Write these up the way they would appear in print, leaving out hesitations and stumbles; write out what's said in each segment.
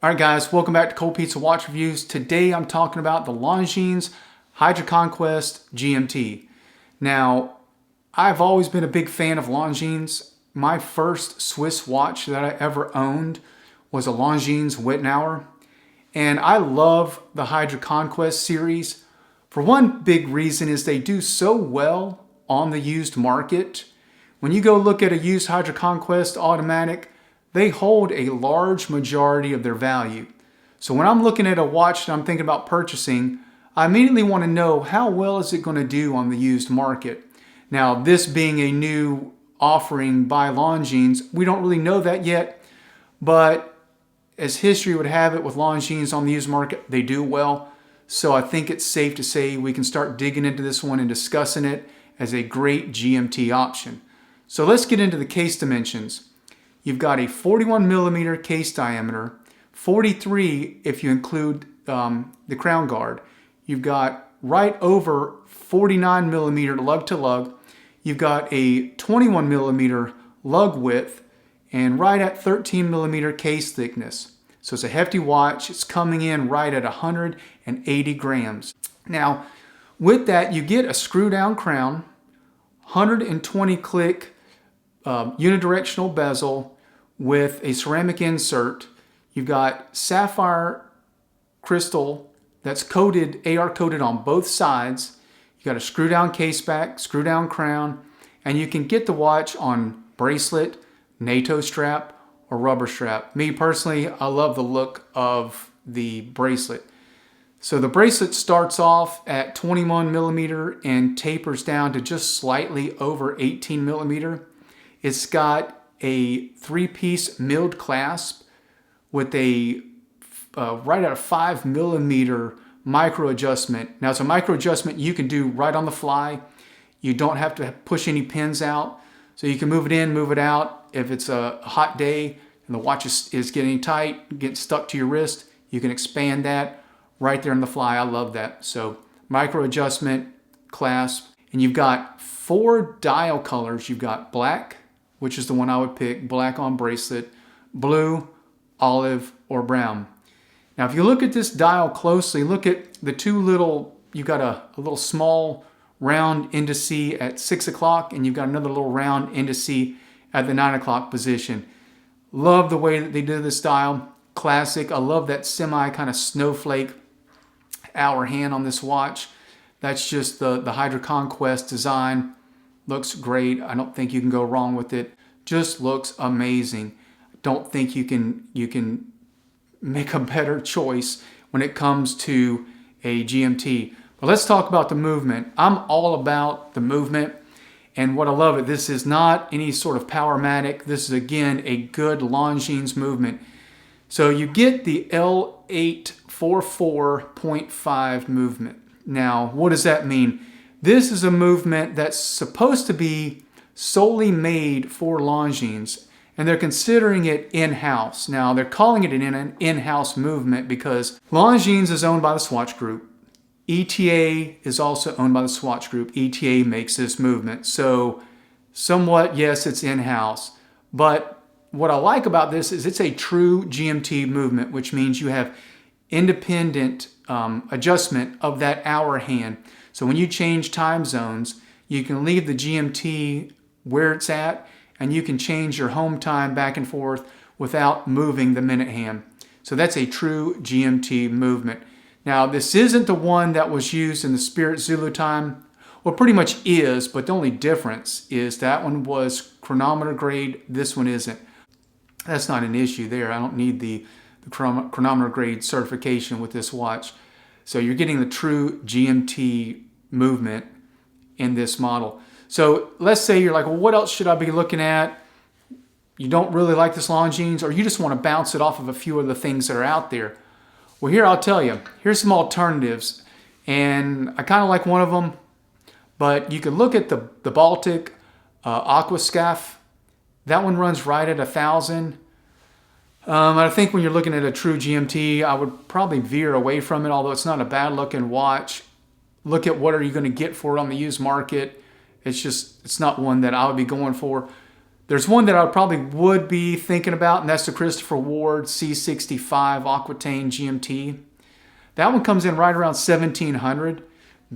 Alright guys, welcome back to Cold Pizza Watch Reviews. Today I'm talking about the Longines HydroConquest GMT. Now, I've always been a big fan of Longines. My first Swiss watch that I ever owned was a Longines Wittenauer. And I love the HydroConquest series. For one big reason is they do so well on the used market. When you go look at a used HydroConquest automatic, they hold a large majority of their value. So when I'm looking at a watch that I'm thinking about purchasing, I immediately want to know how well is it going to do on the used market. Now, this being a new offering by Longines, we don't really know that yet, but as history would have it with Longines on the used market, they do well. So I think it's safe to say we can start digging into this one and discussing it as a great GMT option. So let's get into the case dimensions. You've got a 41 millimeter case diameter, 43 if you include the crown guard. You've got right over 49 millimeter lug to lug. You've got a 21 millimeter lug width and right at 13 millimeter case thickness. So it's a hefty watch. It's coming in right at 180 grams. Now, with that, you get a screw down crown, 120 click unidirectional bezel with a ceramic insert. You've got sapphire crystal that's coated, AR coated on both sides. You got a screw down case back, screw down crown, and you can get the watch on bracelet, NATO strap, or rubber strap. Me personally, I love the look of the bracelet. So the bracelet starts off at 21 millimeter and tapers down to just slightly over 18 millimeter. It's got a 3-piece milled clasp with a right at a 5 millimeter micro adjustment. Now it's a micro adjustment you can do right on the fly. You don't have to push any pins out. So you can move it in, move it out. If it's a hot day and the watch is getting tight, getting stuck to your wrist, you can expand that right there on the fly. I love that. So micro adjustment, clasp, and you've got 4 dial colors. You've got black, which is the one I would pick, black on bracelet, blue, olive, or brown. Now, if you look at this dial closely, look at the two little, you've got a little small round indice at 6 o'clock, and you've got another little round indice at the 9 o'clock position. Love the way that they did this dial. Classic. I love that semi kind of snowflake hour hand on this watch. That's just the HydroConquest design. Looks great. I don't think you can go wrong with it. Just looks amazing. Don't think you can make a better choice when it comes to a GMT. But let's talk about the movement. I'm all about the movement, and what I love it, this is not any sort of Powermatic. This is again a good Longines movement. So you get the L844.5 movement. Now, what does that mean? This is a movement that's supposed to be solely made for Longines, and they're considering it in-house. Now, they're calling it an in-house movement because Longines is owned by the Swatch Group. ETA is also owned by the Swatch Group. ETA makes this movement. So, somewhat, yes, it's in-house. But what I like about this is it's a true GMT movement, which means you have independent adjustment of that hour hand. So when you change time zones, you can leave the GMT where it's at, and you can change your home time back and forth without moving the minute hand. So that's a true GMT movement. Now, this isn't the one that was used in the Spirit Zulu time. Well, pretty much is, but the only difference is that one was chronometer grade, this one isn't. That's not an issue there. I don't need the chronometer grade certification with this watch. So you're getting the true GMT movement in this model. So let's say you're like, well, what else should I be looking at? You don't really like this Longines, or you just want to bounce it off of a few of the things that are out there. Well, here I'll tell you. Here's some alternatives, and I kind of like one of them, but you can look at the Baltic Aquascaf. That one runs right at 1,000. I think when you're looking at a true GMT, I would probably veer away from it, although it's not a bad looking watch. Look at what are you going to get for it on the used market. It's not one that I would be going for. There's one that I probably would be thinking about, and that's the Christopher Ward C65 Aquitaine GMT. That one comes in right around $1,700.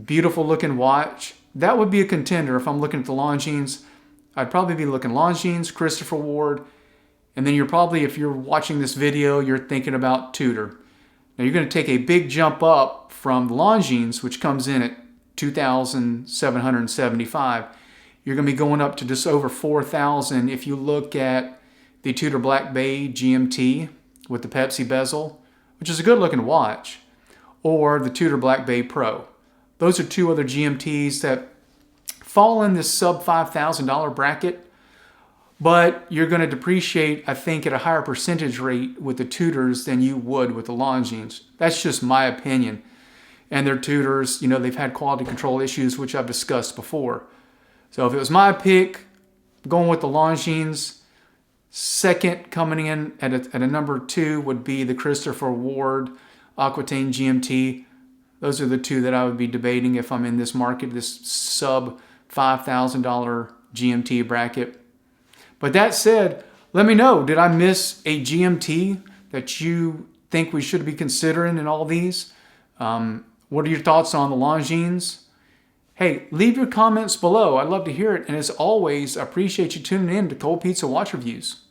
Beautiful looking watch. That would be a contender if I'm looking at the Longines. I'd probably be looking Longines, Christopher Ward, and then you're probably, if you're watching this video, you're thinking about Tudor. Now you're going to take a big jump up from the Longines, which comes in at $2,775. You're going to be going up to just over $4,000 if you look at the Tudor Black Bay GMT with the Pepsi bezel, which is a good looking watch, or the Tudor Black Bay Pro. Those are two other GMTs that fall in this sub $5,000 bracket, but you're going to depreciate, I think, at a higher percentage rate with the Tudors than you would with the Longines. That's just my opinion. And their Tudors, you know, they've had quality control issues, which I've discussed before. So if it was my pick, going with the Longines. Second, coming in at a number 2 would be the Christopher Ward Aquitaine GMT. Those are the two that I would be debating if I'm in this market, this sub $5,000 GMT bracket. But that said, let me know, did I miss a GMT that you think we should be considering in all these? What are your thoughts on the Longines? Hey, leave your comments below. I'd love to hear it. And as always, I appreciate you tuning in to Cold Pizza Watch Reviews.